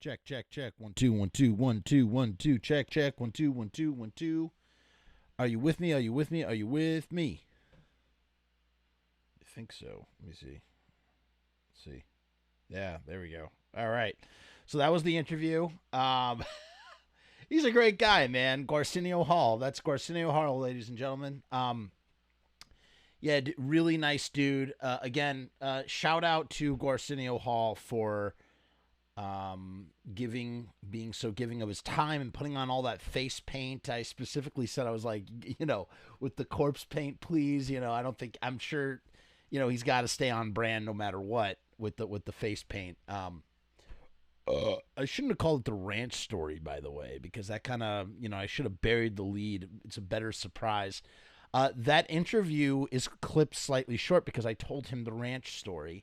Check, check, check. 1 2 1 2 1 2 1 2. Check, check. 1 2 1 2 1 2. Are you with me? Are you with me? Are you with me? I think so. Let me see. Let's see. Yeah, there we go. All right. So that was the interview. He's a great guy, man. Garcinio Hall. That's Garcinio Hall, ladies and gentlemen. Yeah, really nice dude. Again, shout out to Garcinio Hall for being so giving of his time and putting on all that face paint. I specifically said, I was like, with the corpse paint, please. I'm sure, he's got to stay on brand no matter what with the face paint. I shouldn't have called it the ranch story, by the way, because that kind of, I should have buried the lead. It's a better surprise. That interview is clipped slightly short because I told him the ranch story.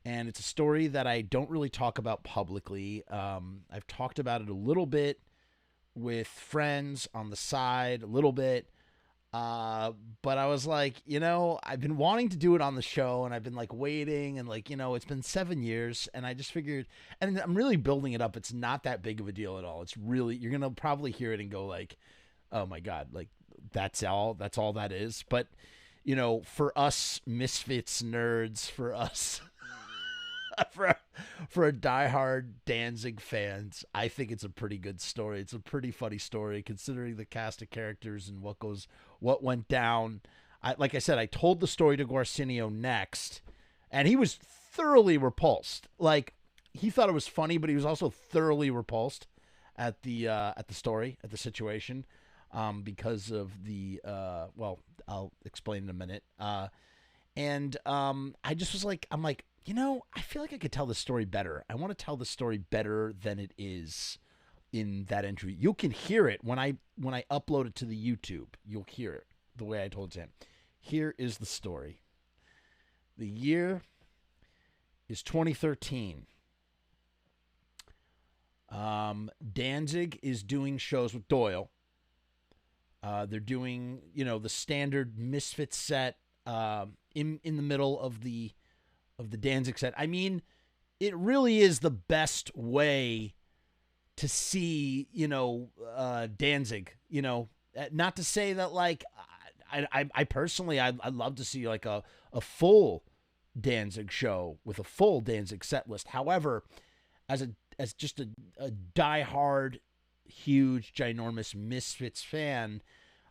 And it's a story that I don't really talk about publicly. I've talked about it a little bit with friends on the side, a little bit. But I was like, I've been wanting to do it on the show, and I've been like waiting, and it's been 7 years, and I just figured, and I'm really building it up. It's not that big of a deal at all. It's really, you're gonna probably hear it and go like, oh my god, like that's all that is. But for us Misfits nerds, for us. For a diehard Danzig fans, I think it's a pretty good story. It's a pretty funny story considering the cast of characters and what went down. Like I said, I told the story to Garcinio next, and he was thoroughly repulsed. Like, he thought it was funny, but he was also thoroughly repulsed at the story, at the situation, because of the well, I'll explain in a minute. And I just was like, I'm like, I feel like I could tell the story better. I want to tell the story better than it is in that interview. You can hear it when I upload it to the YouTube. You'll hear it the way I told him. Here is the story. The year is 2013. Danzig is doing shows with Doyle. They're doing, the standard Misfits set in the middle of the Danzig set. I mean, it really is the best way to see, Danzig, not to say that like, I personally, I'd love to see like a full Danzig show with a full Danzig set list. However, as just a diehard, huge, ginormous Misfits fan,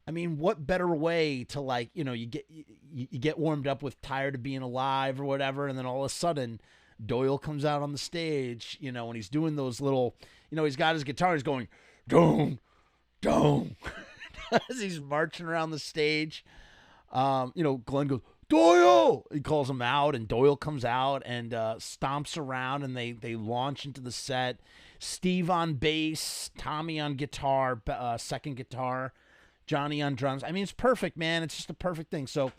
I mean, what better way to like, you get warmed up with Tired of Being Alive or whatever, and then all of a sudden Doyle comes out on the stage, when he's doing those little, he's got his guitar, he's going, dong, dong, as he's marching around the stage. Glenn goes, Doyle! He calls him out, and Doyle comes out and stomps around, and they launch into the set. Steve on bass, Tommy on guitar, second guitar, Johnny on drums. I mean, it's perfect, man. It's just a perfect thing. So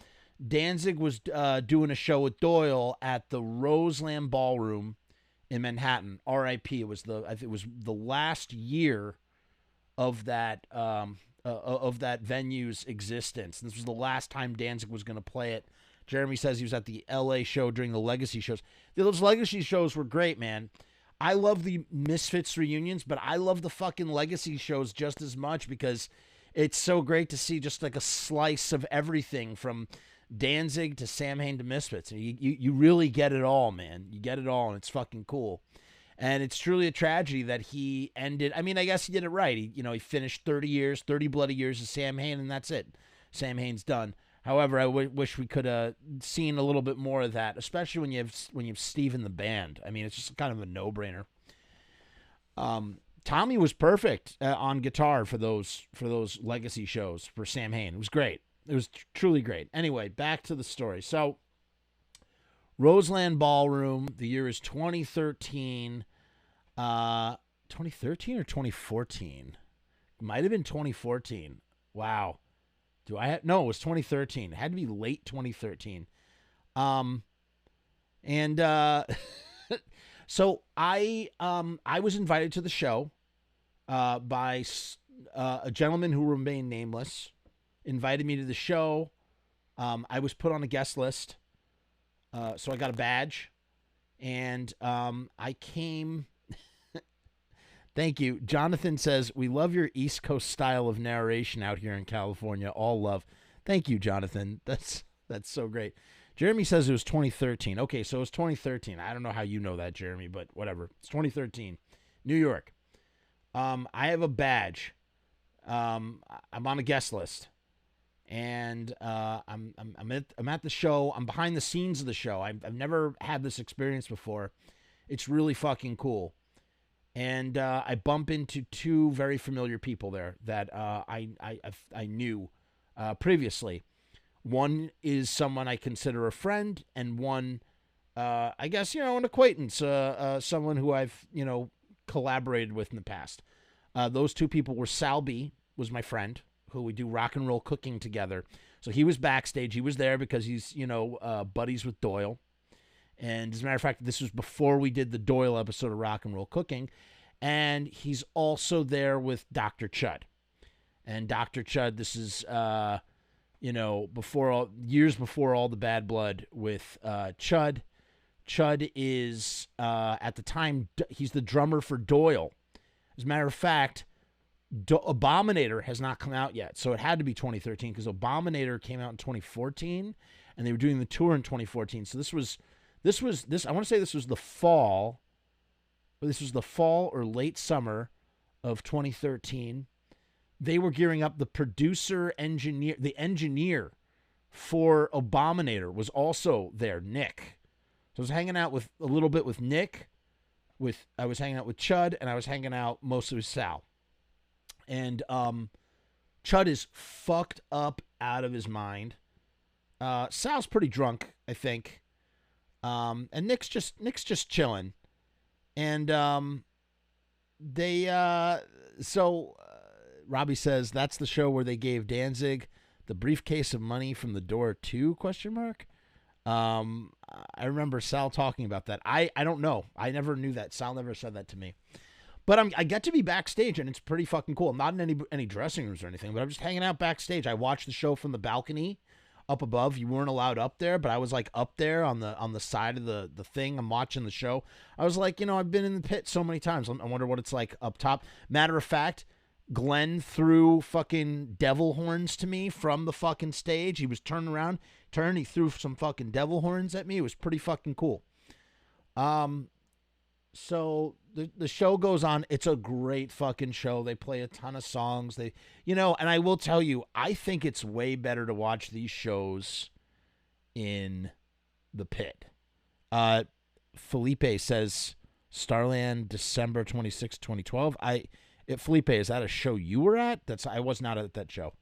Danzig was doing a show with Doyle at the Roseland Ballroom in Manhattan. R.I.P. It was the last year of that venue's existence. And this was the last time Danzig was going to play it. Jeremy says he was at the L.A. show during the Legacy shows. Those Legacy shows were great, man. I love the Misfits reunions, but I love the fucking Legacy shows just as much because it's so great to see just like a slice of everything from Danzig to Samhain to Misfits. You really get it all, man. You get it all, and it's fucking cool. And it's truly a tragedy that he ended. I mean, I guess he did it right. He finished 30 bloody years of Samhain, and that's it. Samhain's done. However, I wish we could have seen a little bit more of that, especially when you have Steve in the band. I mean, it's just kind of a no-brainer. Tommy was perfect on guitar for those Legacy shows for Samhain. It was great. It was truly great. Anyway, back to the story. So, Roseland Ballroom. The year is 2013. 2013 or 2014? Might have been 2014. Wow. No, it was 2013. It had to be late 2013. So I was invited to the show by a gentleman who remained nameless. Invited me to the show. I was put on a guest list, so I got a badge, and I came Thank you. Jonathan says, we love your East Coast style of narration out here in California. All love. Thank you, Jonathan. That's so great. Jeremy says it was 2013. Okay, so it was 2013. I don't know how you know that, Jeremy, but whatever. It's 2013. New York. I have a badge. I'm on a guest list. And I'm at the show. I'm behind the scenes of the show. I've never had this experience before. It's really fucking cool. And I bump into two very familiar people there that I knew previously. One is someone I consider a friend, and one, I guess, an acquaintance, someone who I've, collaborated with in the past. Those two people were Sal B, was my friend, who we do rock and roll cooking together. So he was backstage. He was there because he's, buddies with Doyle. And as a matter of fact, this was before we did the Doyle episode of Rock and Roll Cooking. And he's also there with Dr. Chud. And Dr. Chud, this is, years before all the bad blood with Chud. Chud is, at the time, he's the drummer for Doyle. As a matter of fact, Abominator has not come out yet. So it had to be 2013 because Abominator came out in 2014. And they were doing the tour in 2014. So this was, I want to say this was the fall. This was the fall or late summer of 2013. They were gearing up. The the engineer for Abominator was also there, Nick. So I was hanging out with a little bit with Nick. I was hanging out with Chud, and I was hanging out mostly with Sal. And Chud is fucked up out of his mind. Sal's pretty drunk, I think. And Nick's just chilling. And Robbie says that's the show where they gave Danzig the briefcase of money from the door too, ? I remember Sal talking about that. I don't know. I never knew that. Sal never said that to me. But I get to be backstage, and it's pretty fucking cool. I'm not in any dressing rooms or anything, but I'm just hanging out backstage. I watched the show from the balcony up above. You weren't allowed up there, but I was like up there on the side of the thing. I'm watching the show. I was like, I've been in the pit so many times. I wonder what it's like up top. Matter of fact, Glenn threw fucking devil horns to me from the fucking stage. He was turning around, he threw some fucking devil horns at me. It was pretty fucking cool. So the show goes on. It's a great fucking show. They play a ton of songs. And I will tell you, I think it's way better to watch these shows in the pit. Felipe says Starland, December 26, 2012. Felipe, is that a show you were at? I was not at that show.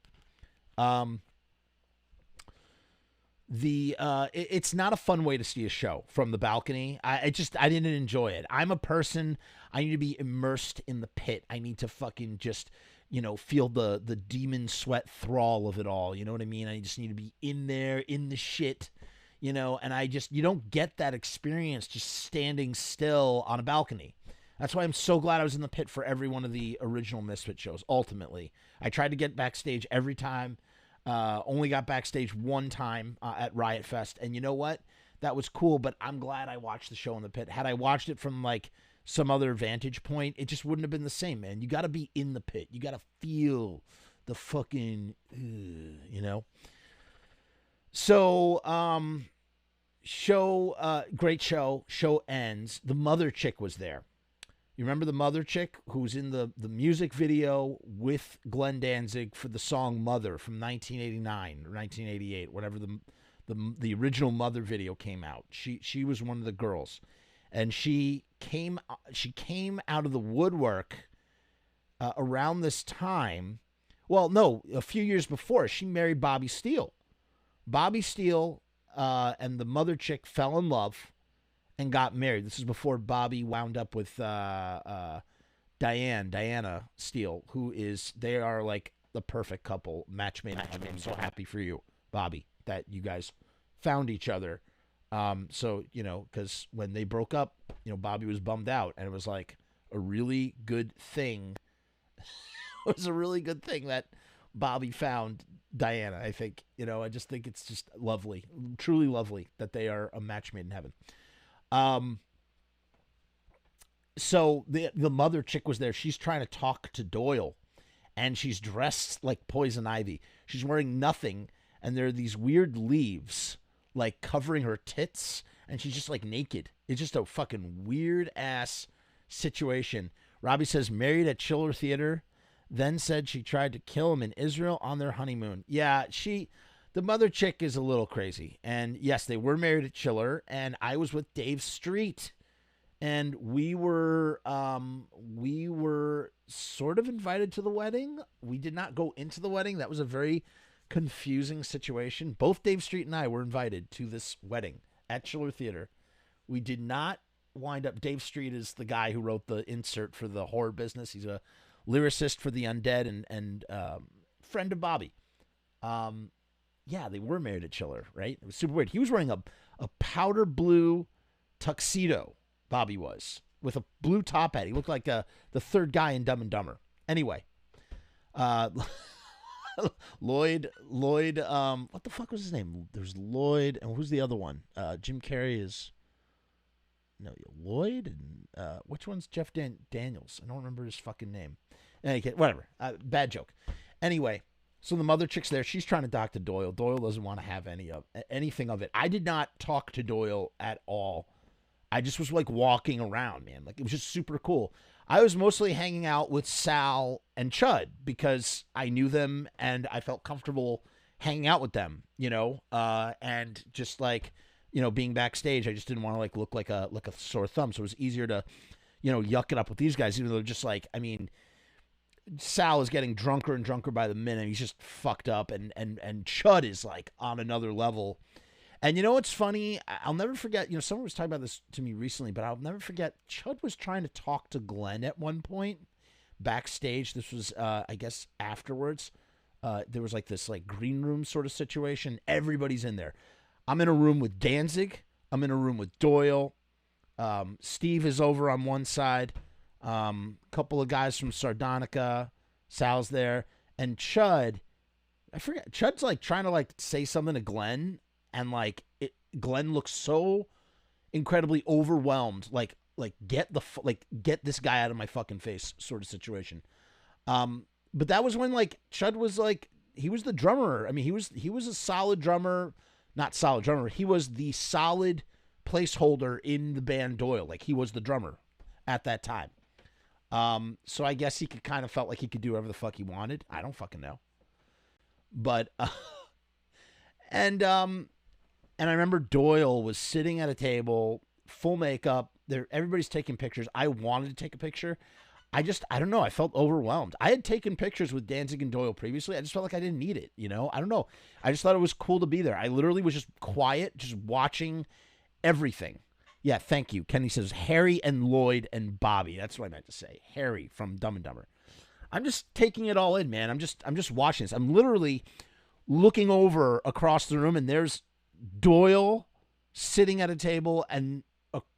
It's not a fun way to see a show from the balcony. I didn't enjoy it. I'm a person, I need to be immersed in the pit. I need to fucking just, feel the demon sweat thrall of it all. You know what I mean? I just need to be in there, in the shit, and you don't get that experience just standing still on a balcony. That's why I'm so glad I was in the pit for every one of the original Misfit shows, ultimately. I tried to get backstage every time. Only got backstage one time at Riot Fest. And you know what? That was cool, but I'm glad I watched the show in the pit. Had I watched it from, some other vantage point, it just wouldn't have been the same, man. You got to be in the pit. You got to feel the fucking, So, great show. Show ends. The mother chick was there. You remember the mother chick who's in the music video with Glenn Danzig for the song Mother from 1989 or 1988, whatever the original Mother video came out. She was one of the girls, and she came out of the woodwork around this time. Well, no, a few years before. She married Bobby Steele. Bobby Steele and the mother chick fell in love and got married. This is before Bobby wound up with Diana Steele, they are like the perfect couple, match made in heaven. I'm so happy for you, Bobby, that you guys found each other. So, because when they broke up, Bobby was bummed out, and it was like a really good thing. It was a really good thing that Bobby found Diana, I think. I just think it's just lovely, truly lovely that they are a match made in heaven. So the mother chick was there. She's trying to talk to Doyle, and she's dressed like Poison Ivy. She's wearing nothing, and there are these weird leaves like covering her tits, and she's just like naked. It's just a fucking weird ass situation. Robbie says married at Chiller Theater, then said she tried to kill him in Israel on their honeymoon. Yeah, the mother chick is a little crazy. And yes, they were married at Chiller, and I was with Dave Street, and we were sort of invited to the wedding. We did not go into the wedding. That was a very confusing situation. Both Dave Street and I were invited to this wedding at Chiller Theater. We did not wind up. Dave Street is the guy who wrote the insert for the horror business. He's a lyricist for the Undead and friend of Bobby. Yeah, they were married at Chiller, right? It was super weird. He was wearing a powder blue tuxedo, Bobby was, with a blue top hat. He looked like the third guy in Dumb and Dumber. Anyway, Lloyd, what the fuck was his name? There's Lloyd, and who's the other one? Jim Carrey is, no, Lloyd, and which one's Jeff Daniels? I don't remember his fucking name. Anyway, whatever, bad joke. Anyway, so the mother chick's there. She's trying to talk to Doyle. Doyle doesn't want to have anything of it. I did not talk to Doyle at all. I just was like walking around, man. Like, it was just super cool. I was mostly hanging out with Sal and Chud because I knew them and I felt comfortable hanging out with them, and just like, being backstage, I just didn't want to like look like a sore thumb. So it was easier to, yuck it up with these guys, even though they're just like, I mean, Sal is getting drunker and drunker by the minute. He's just fucked up, and Chud is like on another level. And you know what's funny? I'll never forget, someone was talking about this to me recently, but I'll never forget, Chud was trying to talk to Glenn at one point backstage. This was, I guess, afterwards. There was like this like green room sort of situation. Everybody's in there. I'm in a room with Danzig. I'm in a room with Doyle. Steve is over on one side. Couple of guys from Sardonica. Sal's there. And Chud, I forget, Chud's like trying to like say something to Glenn. And like Glenn looks so incredibly overwhelmed, like get this guy out of my fucking face sort of situation. But that was when like Chud was like, he was the drummer. I mean, he was a solid drummer, not solid drummer. He was the solid placeholder in the band Doyle. Like, he was the drummer at that time. So I guess he could kind of felt like he could do whatever the fuck he wanted. I don't fucking know. But and I remember Doyle was sitting at a table, full makeup. Everybody's taking pictures. I wanted to take a picture. I don't know. I felt overwhelmed. I had taken pictures with Danzig and Doyle previously. I just felt like I didn't need it. I don't know. I just thought it was cool to be there. I literally was just quiet, just watching everything. Yeah, thank you. Kenny says Harry and Lloyd and Bobby. That's what I meant to say. Harry from Dumb and Dumber. I'm just taking it all in, man. I'm just watching this. I'm literally looking over across the room, and there's Doyle sitting at a table, and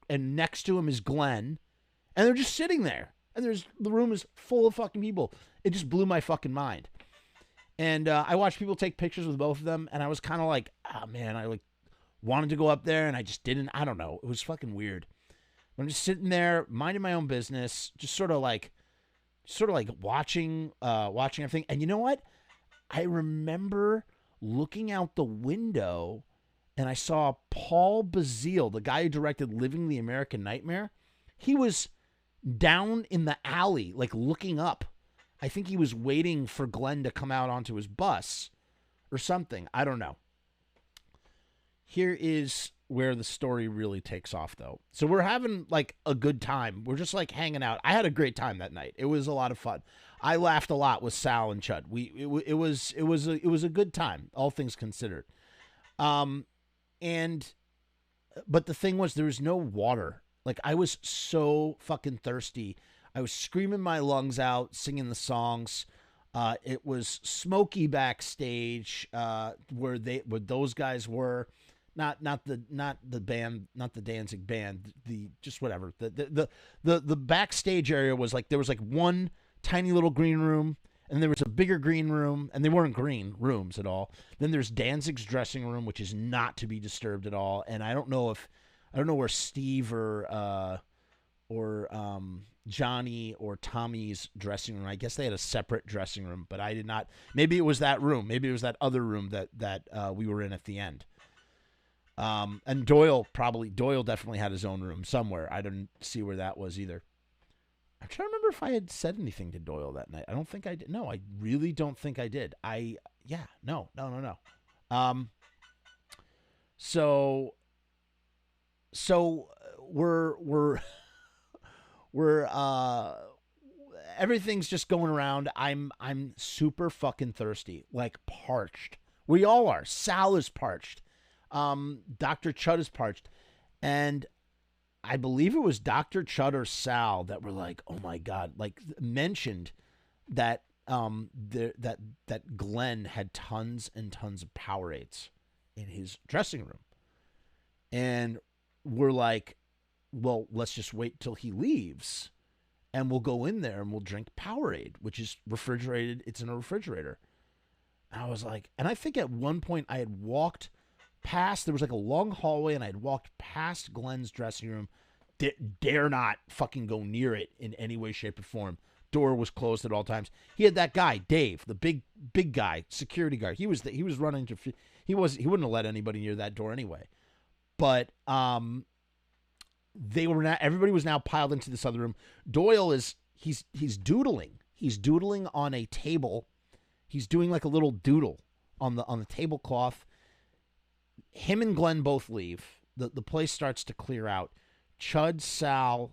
next to him is Glenn, and they're just sitting there, and the room is full of fucking people. It just blew my fucking mind. And I watched people take pictures with both of them, and I was kind of like, oh man, I like wanted to go up there, and I just didn't. I don't know. It was fucking weird. I'm just sitting there, minding my own business, just sort of like watching everything. And you know what? I remember looking out the window, and I saw Paul Bazile, the guy who directed Living the American Nightmare. He was down in the alley, like looking up. I think he was waiting for Glenn to come out onto his bus or something. I don't know. Here is where the story really takes off, though. So we're having like a good time. We're just like hanging out. I had a great time that night. It was a lot of fun. I laughed a lot with Sal and Chud. It was a good time, all things considered. But the thing was, there was no water. Like, I was so fucking thirsty. I was screaming my lungs out, singing the songs. It was smoky backstage, where those guys were. Not the band, not the Danzig band, just whatever. The backstage area was like, there was like one tiny little green room, and there was a bigger green room, and they weren't green rooms at all. Then there's Danzig's dressing room, which is not to be disturbed at all. And I don't know where Steve or Johnny or Tommy's dressing room. I guess they had a separate dressing room, but I did not. Maybe it was that room. Maybe it was that other room that we were in at the end. And Doyle definitely had his own room somewhere. I didn't see where that was either. I'm trying to remember if I had said anything to Doyle that night. I don't think I did. No, I really don't think I did. No. So we're everything's just going around. I'm super fucking thirsty, like parched. We all are. Sal is parched. Dr. Chud is parched, and I believe it was Dr. Chud or Sal that were like, "Oh my god!" Like mentioned that that Glenn had tons and tons of Powerades in his dressing room, and we're like, "Well, let's just wait till he leaves, and we'll go in there and we'll drink Powerade, which is refrigerated. It's in a refrigerator." And I was like, and I think at one point I had walked past, there was like a long hallway, and I had walked past Glenn's dressing room. Dare not fucking go near it in any way, shape, or form. Door was closed at all times. He had that guy, Dave, the big guy, security guard. He was running to. He wouldn't have let anybody near that door anyway. But they were now. Everybody was now piled into this other room. Doyle he's doodling. He's doodling on a table. He's doing like a little doodle on the tablecloth. Him and Glenn both leave. The place starts to clear out. Chud, Sal,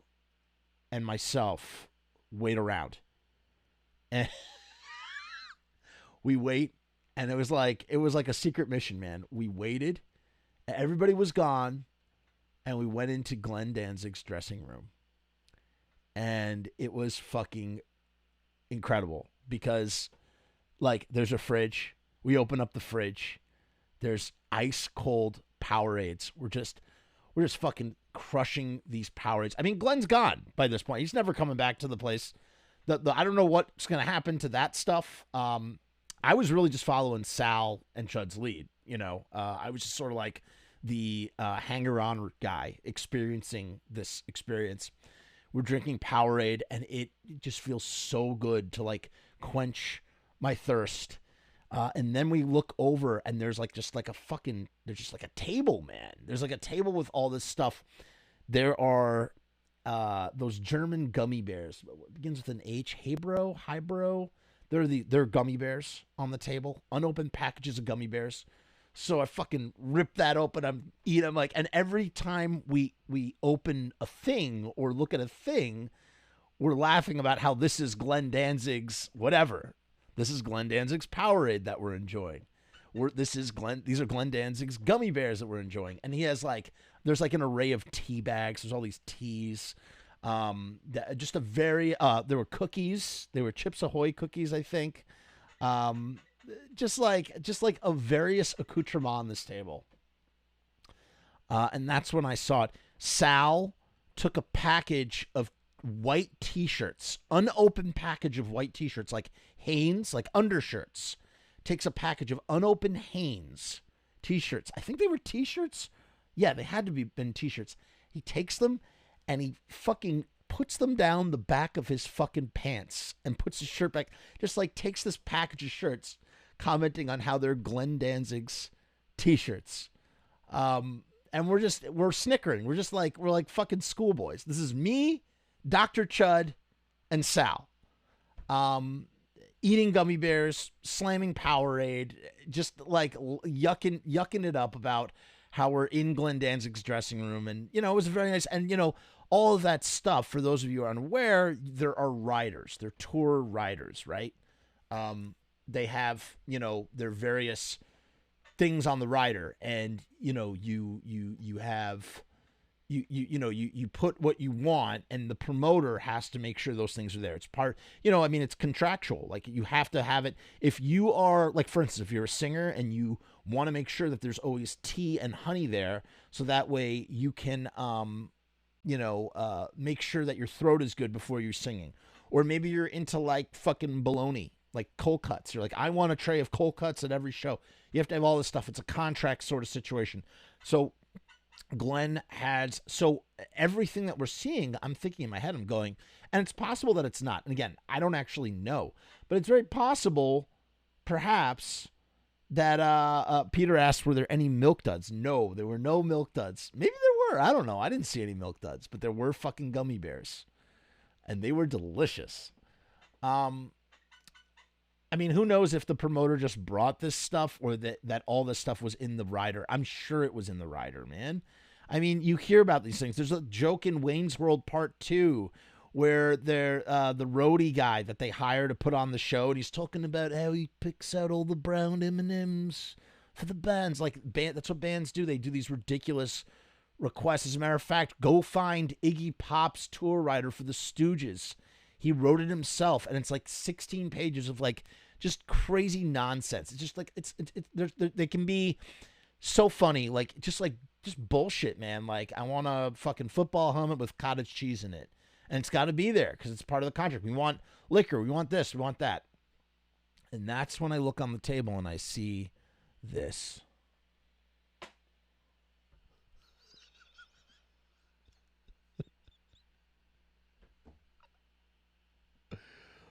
and myself wait around. And we wait, and it was like a secret mission, man. We waited. Everybody was gone, and we went into Glenn Danzig's dressing room. And it was fucking incredible because, like, there's a fridge. We open up the fridge. There's ice cold Powerades. We're just fucking crushing these Powerades. I mean, Glenn's gone by this point. He's never coming back to the place. I don't know what's going to happen to that stuff. I was really just following Sal and Chud's lead. You know, I was just sort of like the hanger-on guy experiencing this experience. We're drinking Powerade, and it just feels so good to like quench my thirst. And then we look over, and there's just like a table, man. There's like a table with all this stuff. There are those German gummy bears. It begins with an H. Hybro. They're gummy bears on the table. Unopened packages of gummy bears. So I fucking rip that open. I'm eating. I'm like, and every time we open a thing or look at a thing, we're laughing about how this is Glenn Danzig's whatever. This is Glenn Danzig's Powerade that we're enjoying. These are Glenn Danzig's gummy bears that we're enjoying. And he has there's like an array of tea bags. There's all these teas. Just a very, there were cookies. There were Chips Ahoy cookies, I think. Just like a various accoutrement on this table. And that's when I saw it. Sal took a package of white T-shirts, unopened package of white T-shirts, like Hanes, like undershirts. Takes a package of unopened Hanes T-shirts. I think they were T-shirts. Yeah, they had to be been T-shirts. He takes them and he fucking puts them down the back of his fucking pants and puts his shirt back. Just like takes this package of shirts, commenting on how they're Glenn Danzig's T-shirts. And we're snickering. We're like fucking schoolboys. This is me, Dr. Chud, and Sal. Eating gummy bears, slamming Powerade, just like yucking it up about how we're in Glenn Danzig's dressing room. And, you know, it was very nice. And, you know, all of that stuff, for those of you who are unaware, there are riders. They're tour riders, right? They have, you know, their various things on the rider. And, you know, you have... You put what you want, and the promoter has to make sure those things are there. It's part, you know, I mean, it's contractual. Like, you have to have it. If you are, like, for instance, if you're a singer and you want to make sure that there's always tea and honey there, so that way you can, make sure that your throat is good before you're singing. Or maybe you're into, like, fucking bologna, like cold cuts. You're like, I want a tray of cold cuts at every show. You have to have all this stuff. It's a contract sort of situation. So Glenn has, so everything that we're seeing, I'm thinking in my head, I'm going, and it's possible that it's not. And again, I don't actually know, but it's very possible, perhaps, that Peter asked, were there any milk duds? No, there were no milk duds. Maybe there were. I don't know. I didn't see any milk duds, but there were fucking gummy bears, and they were delicious. I mean, who knows if the promoter just brought this stuff or that all this stuff was in the rider. I'm sure it was in the rider, man. I mean, you hear about these things. There's a joke in Wayne's World Part 2 where they're the roadie guy that they hire to put on the show, and he's talking about how he picks out all the brown M&Ms for the bands. Like, that's what bands do. They do these ridiculous requests. As a matter of fact, go find Iggy Pop's tour rider for the Stooges. He wrote it himself, and it's like 16 pages of like just crazy nonsense. It's just like they can be so funny, just bullshit, man. Like, I want a fucking football helmet with cottage cheese in it, and it's got to be there because it's part of the contract. We want liquor, we want this, we want that, and that's when I look on the table and I see this.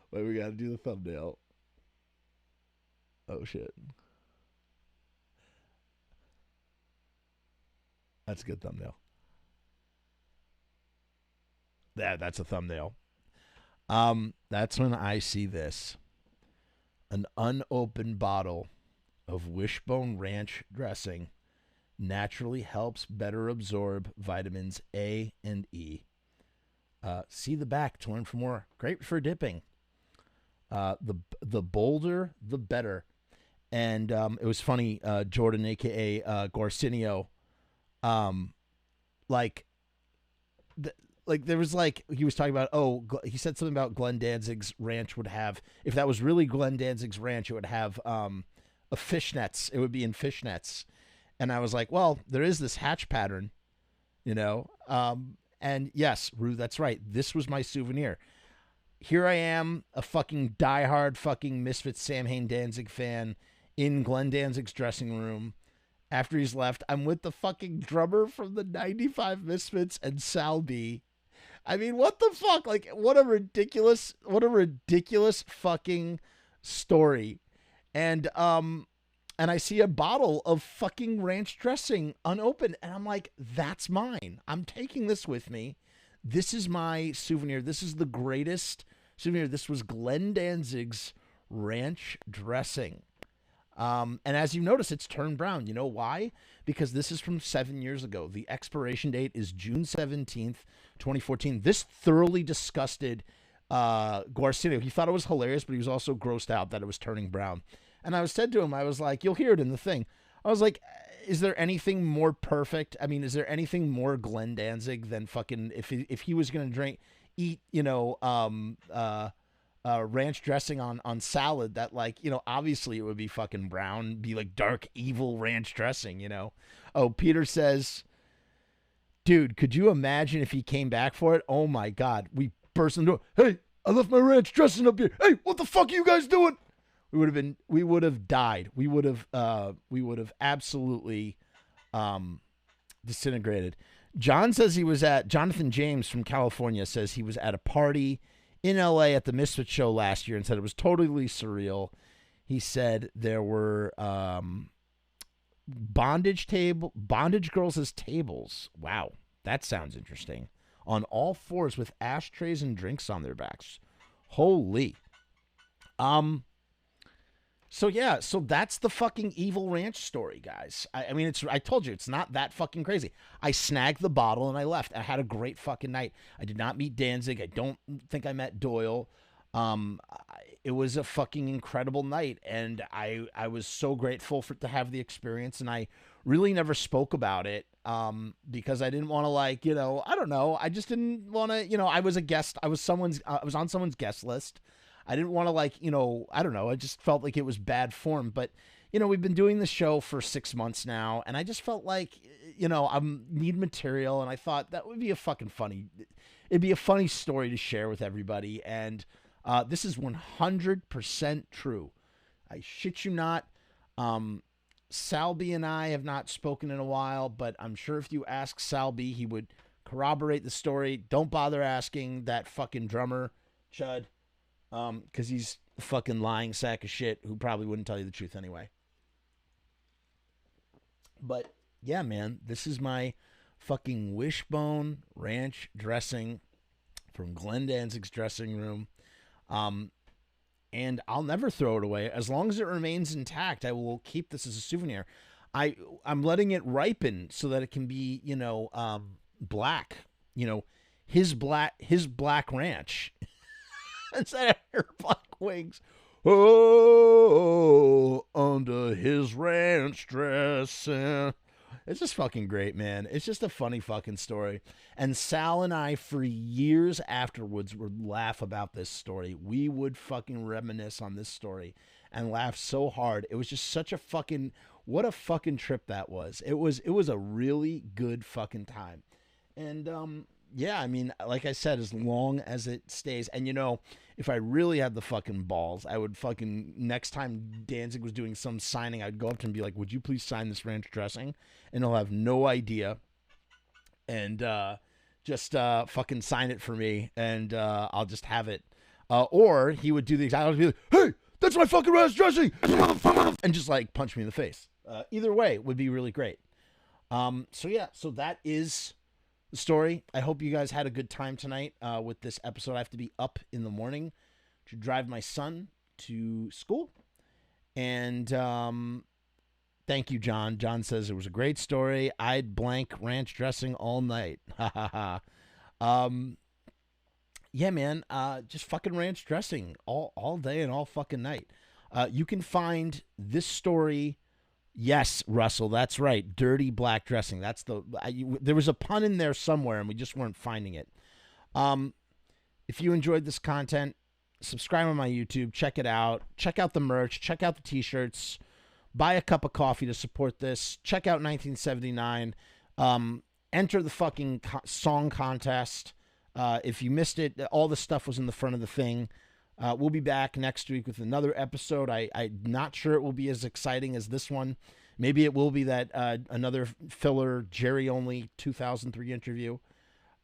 Wait, we gotta do the thumbnail. Oh shit. That's a good thumbnail. That's a thumbnail. That's when I see this. An unopened bottle of Wishbone Ranch dressing naturally helps better absorb vitamins A and E. See the back to learn for more. Great for dipping. The bolder, the better. And it was funny, Jordan, a.k.a. Gorsinio, there was he was talking about, he said something about Glenn Danzig's ranch would have, if that was really Glenn Danzig's ranch, it would have a fishnets. It would be in fishnets. And I was like, well, there is this hatch pattern, and yes, Rue, that's right. This was my souvenir. Here I am, a fucking diehard fucking Misfits Samhain Danzig fan in Glenn Danzig's dressing room. After he's left, I'm with the fucking drummer from the 95 Misfits and Sal B. I mean, what the fuck? Like, what a ridiculous fucking story. And I see a bottle of fucking ranch dressing unopened, and I'm like, that's mine. I'm taking this with me. This is my souvenir. This is the greatest souvenir. This was Glenn Danzig's ranch dressing. And as you notice, it's turned brown. You know why? Because this is from 7 years ago. The expiration date is June 17th, 2014. This thoroughly disgusted Garcia. He thought it was hilarious, but he was also grossed out that it was turning brown. And I said to him, I was like, you'll hear it in the thing. I was like, is there anything more perfect? I mean, is there anything more Glenn Danzig than fucking if he was going to eat, ranch dressing on salad that, obviously it would be fucking brown, be like dark, evil ranch dressing, Oh, Peter says, dude, could you imagine if he came back for it? Oh my God. We burst in the door. Hey, I left my ranch dressing up here. Hey, what the fuck are you guys doing? We would have died. We would have absolutely disintegrated. Jonathan James from California says he was at a party in LA at the Misfits show last year and said it was totally surreal. He said there were bondage girls as tables. Wow, that sounds interesting. On all fours with ashtrays and drinks on their backs. Holy. So that's the fucking evil ranch story, guys. I mean, I told you, it's not that fucking crazy. I snagged the bottle and I left. I had a great fucking night. I did not meet Danzig. I don't think I met Doyle. It was a fucking incredible night, and I was so grateful to have the experience, and I really never spoke about it because I didn't want to I don't know. I just didn't want to, I was a guest. I was on someone's guest list. I didn't want to I don't know. I just felt like it was bad form. But, we've been doing the show for 6 months now, and I just felt like, I need material, and I thought that would be it'd be a funny story to share with everybody. And this is 100% true. I shit you not. Salby and I have not spoken in a while, but I'm sure if you ask Salby, he would corroborate the story. Don't bother asking that fucking drummer, Chud, because he's a fucking lying sack of shit who probably wouldn't tell you the truth anyway. But yeah, man, this is my fucking wishbone ranch dressing from Glenn Danzig's dressing room. And I'll never throw it away. As long as it remains intact, I will keep this as a souvenir. I'm letting it ripen so that it can be, black. His black ranch instead of her black wings. Oh, under his ranch dressing. It's just fucking great, man. It's just a funny fucking story. And Sal and I, for years afterwards, would laugh about this story. We would fucking reminisce on this story and laugh so hard. It was just such a fucking, what a fucking trip that was. It was a really good fucking time. And, yeah, I mean, like I said, as long as it stays. And, if I really had the fucking balls, I would fucking, next time Danzig was doing some signing, I'd go up to him and be like, would you please sign this ranch dressing? And he'll have no idea. And just fucking sign it for me, and I'll just have it. Or he would do the exact opposite, be like, hey, that's my fucking ranch dressing! And just like punch me in the face. Either way would be really great. So that is the story. I hope you guys had a good time tonight with this episode. I have to be up in the morning to drive my son to school. And thank you, John. John says it was a great story. I'd blank ranch dressing all night. Ha ha ha. Yeah, man. Just fucking ranch dressing all day and all fucking night. You can find this story. Yes, Russell, that's right. Dirty black dressing. That's there was a pun in there somewhere, and we just weren't finding it. If you enjoyed this content, subscribe on my YouTube. Check it out. Check out the merch. Check out the T-shirts. Buy a cup of coffee to support this. Check out 1979. Enter the fucking song contest. If you missed it, all the stuff was in the front of the thing. We'll be back next week with another episode. I'm not sure it will be as exciting as this one. Maybe it will be that another filler Jerry only 2003 interview.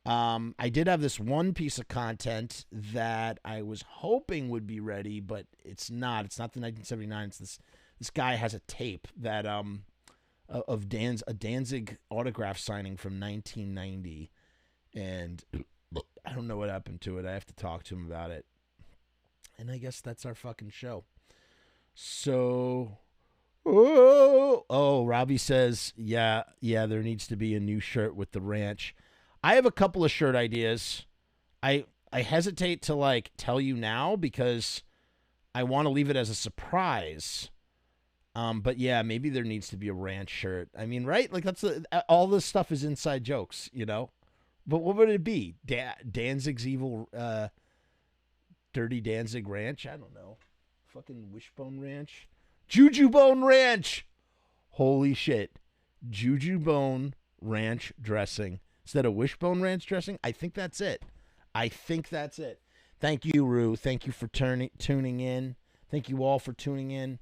I did have this one piece of content that I was hoping would be ready, but it's not. It's not the 1979. It's this guy has a tape that of a Danzig autograph signing from 1990, and I don't know what happened to it. I have to talk to him about it. And I guess that's our fucking show. So, Robbie says, yeah, there needs to be a new shirt with the ranch. I have a couple of shirt ideas. I hesitate to tell you now because I want to leave it as a surprise. But yeah, maybe there needs to be a ranch shirt. I mean, right? That's all this stuff is inside jokes, But what would it be? Danzig's evil, Dirty Danzig Ranch? I don't know. Fucking Wishbone Ranch? Juju Bone Ranch! Holy shit. Juju Bone Ranch dressing. Instead of Wishbone Ranch dressing? I think that's it. Thank you, Rue. Thank you for tuning in. Thank you all for tuning in.